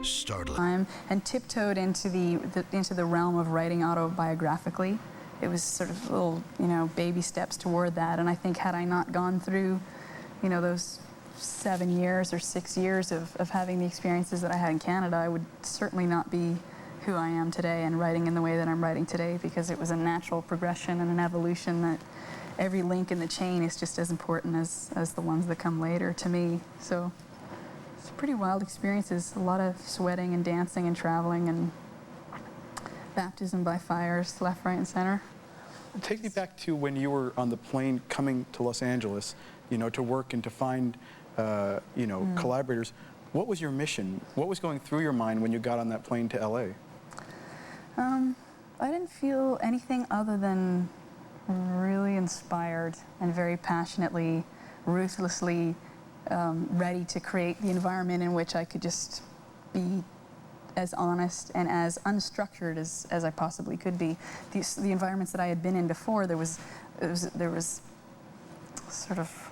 startling. And tiptoed into the realm of writing autobiographically. It was sort of little, baby steps toward that. And I think had I not gone through, those 7 years or 6 years of having the experiences that I had in Canada, I would certainly not be who I am today and writing in the way that I'm writing today, because it was a natural progression and an evolution that every link in the chain is just as important as the ones that come later to me. So it's pretty wild experiences, a lot of sweating and dancing and traveling and baptism by fires left, right, and center. Take me back to when you were on the plane coming to Los Angeles, to work and to find, collaborators. What was your mission? What was going through your mind when you got on that plane to LA? I didn't feel anything other than really inspired and very passionately, ruthlessly ready to create the environment in which I could just be as honest and as unstructured as I possibly could be. The environments that I had been in before, there was sort of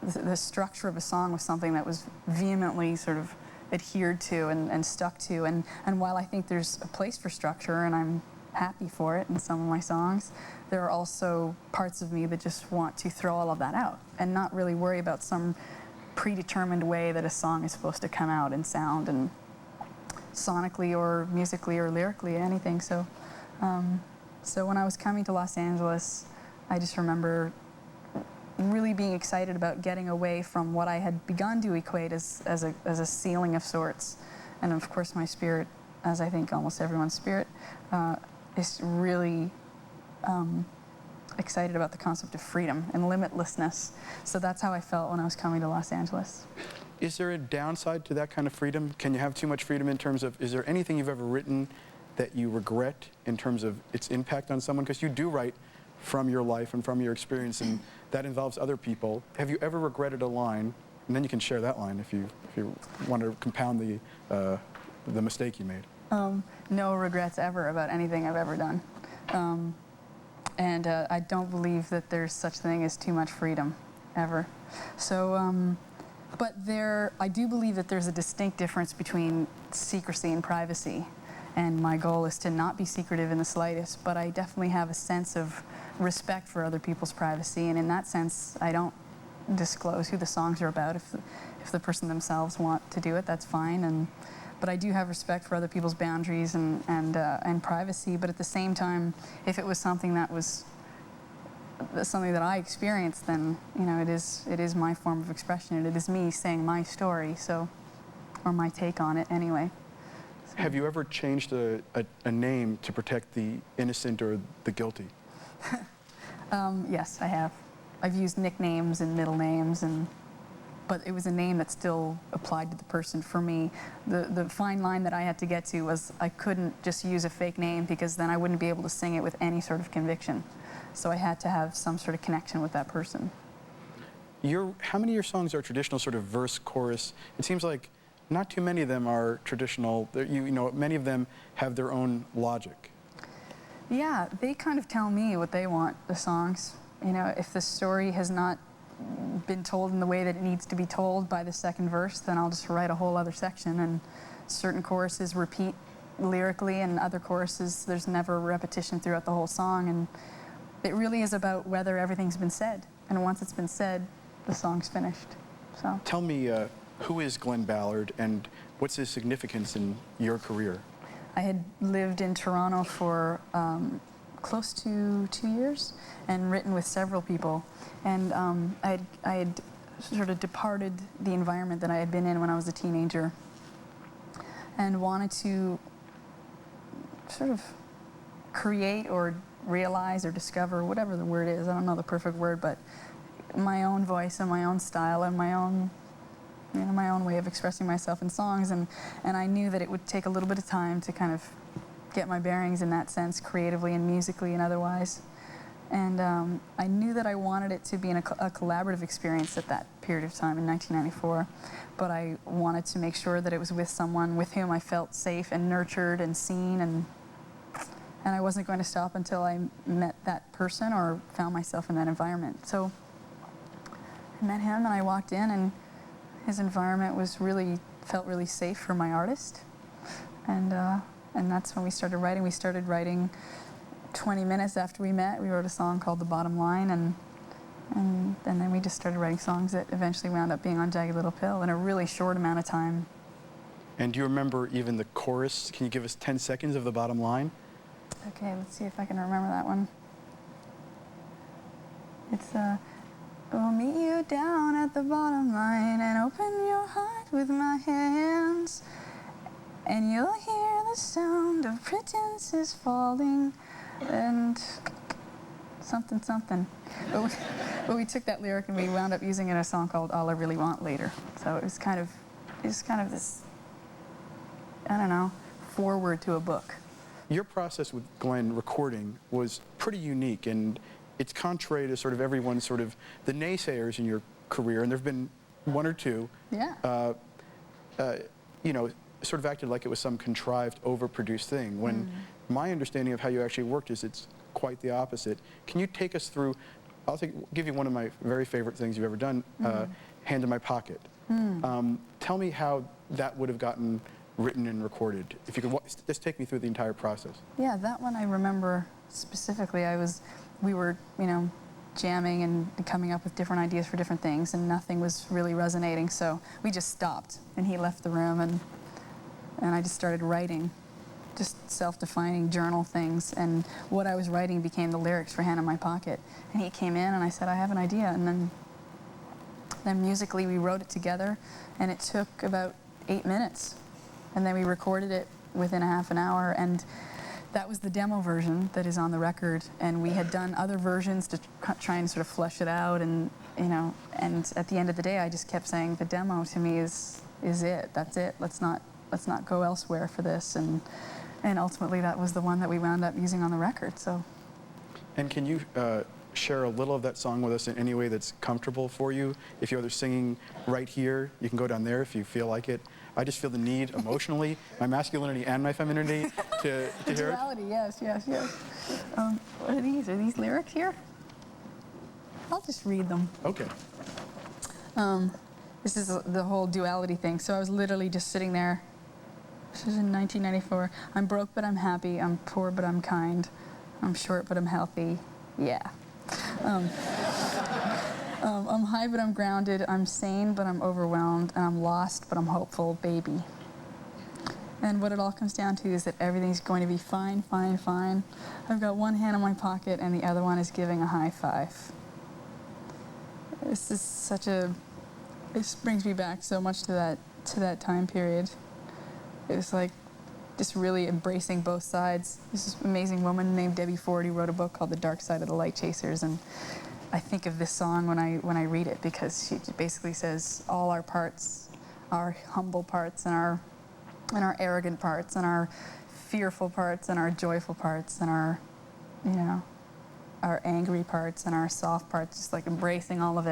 the structure of a song was something that was vehemently sort of adhered to and stuck to, and while I think there's a place for structure and I'm happy for it in some of my songs, there are also parts of me that just want to throw all of that out and not really worry about some predetermined way that a song is supposed to come out and sound, and sonically or musically or lyrically, anything. So when I was coming to Los Angeles, I just remember really being excited about getting away from what I had begun to equate as a ceiling of sorts. And of course my spirit, as I think almost everyone's spirit, is really excited about the concept of freedom and limitlessness. So that's how I felt when I was coming to Los Angeles. Is there a downside to that kind of freedom? Can you have too much freedom in terms of, is there anything you've ever written that you regret in terms of its impact on someone? Because you do write from your life and from your experience, and that involves other people. Have you ever regretted a line, and then you can share that line if you want to compound the mistake you made? No regrets ever about anything I've ever done. And I don't believe that there's such thing as too much freedom, ever. So, but I do believe that there's a distinct difference between secrecy and privacy. And my goal is to not be secretive in the slightest, but I definitely have a sense of respect for other people's privacy, and in that sense, I don't disclose who the songs are about. If the person themselves want to do it, that's fine. But I do have respect for other people's boundaries and privacy. But at the same time, if it was something that was something that I experienced, then it is my form of expression, and it is me saying my story, or my take on it anyway. So. Have you ever changed a name to protect the innocent or the guilty? Yes, I have. I've used nicknames and middle names, but it was a name that still applied to the person for me. The fine line that I had to get to was I couldn't just use a fake name, because then I wouldn't be able to sing it with any sort of conviction. So I had to have some sort of connection with that person. How many of your songs are traditional sort of verse, chorus? It seems like not too many of them are traditional. Many of them have their own logic. Yeah, they kind of tell me what they want, the songs. If the story has not been told in the way that it needs to be told by the second verse, then I'll just write a whole other section, and certain choruses repeat lyrically, and other choruses, there's never repetition throughout the whole song, and it really is about whether everything's been said, and once it's been said, the song's finished. So. Tell me, who is Glenn Ballard, and what's his significance in your career? I had lived in Toronto for close to 2 years and written with several people, and I had sort of departed the environment that I had been in when I was a teenager and wanted to sort of create or realize or discover, whatever the word is, I don't know the perfect word, but my own voice and my own style and my own way of expressing myself in songs, and I knew that it would take a little bit of time to kind of get my bearings in that sense, creatively and musically and otherwise. And I knew that I wanted it to be a collaborative experience at that period of time in 1994, but I wanted to make sure that it was with someone with whom I felt safe and nurtured and seen, and I wasn't going to stop until I met that person or found myself in that environment. So I met him and I walked in, and his environment was really felt really safe for my artist. And that's when we started writing. We started writing 20 minutes after we met. We wrote a song called The Bottom Line, and then we just started writing songs that eventually wound up being on Jagged Little Pill in a really short amount of time. And do you remember even the chorus? Can you give us 10 seconds of The Bottom Line? Okay, let's see if I can remember that one. It's we'll meet you down at the bottom line and open your heart with my hands, and you'll hear the sound of pretenses falling, and something, something. But we took that lyric and we wound up using it in a song called All I Really Want later. So it was kind of this, I don't know, forward to a book. Your process with Glenn recording was pretty unique, and it's contrary to sort of everyone's sort of the naysayers in your career, and there have been one or two, Yeah. you know, sort of acted like it was some contrived, overproduced thing, when my understanding of how you actually worked is it's quite the opposite. Can you take us through, give you one of my very favorite things you've ever done, Hand in My Pocket. Tell me how that would have gotten written and recorded. If you could just take me through the entire process. Yeah, that one I remember specifically. We were, you know, jamming and coming up with different ideas for different things, and nothing was really resonating, so we just stopped, and he left the room, and I just started writing, just self-defining journal things, and what I was writing became the lyrics for Hand in My Pocket. And he came in, and I said, I have an idea, and then musically we wrote it together, and it took about 8 minutes, and then we recorded it within a half an hour, and that was the demo version that is on the record, and we had done other versions to try and sort of flesh it out, and you know, and at the end of the day, I just kept saying the demo to me is it. That's it. Let's not go elsewhere for this, and ultimately that was the one that we wound up using on the record. So. And can you share a little of that song with us in any way that's comfortable for you? If you're either singing right here, you can go down there if you feel like it. I just feel the need emotionally, my masculinity and my femininity, to hear duality, yes. What are these? Are these lyrics here? I'll just read them. Okay. This is the whole duality thing. So I was literally just sitting there. This is in 1994. I'm broke, but I'm happy. I'm poor, but I'm kind. I'm short, but I'm healthy. Yeah. I'm high, but I'm grounded. I'm sane, but I'm overwhelmed. And I'm lost, but I'm hopeful, baby. And what it all comes down to is that everything's going to be fine, fine, fine. I've got one hand in my pocket, and the other one is giving a high five. This is such a... This brings me back so much to that time period. It was like just really embracing both sides. This amazing woman named Debbie Ford who wrote a book called The Dark Side of the Light Chasers, and I think of this song when I read it, because she basically says all our parts, our humble parts, and our arrogant parts, and our fearful parts, and our joyful parts, and our, you know, our angry parts, and our soft parts, just like embracing all of it.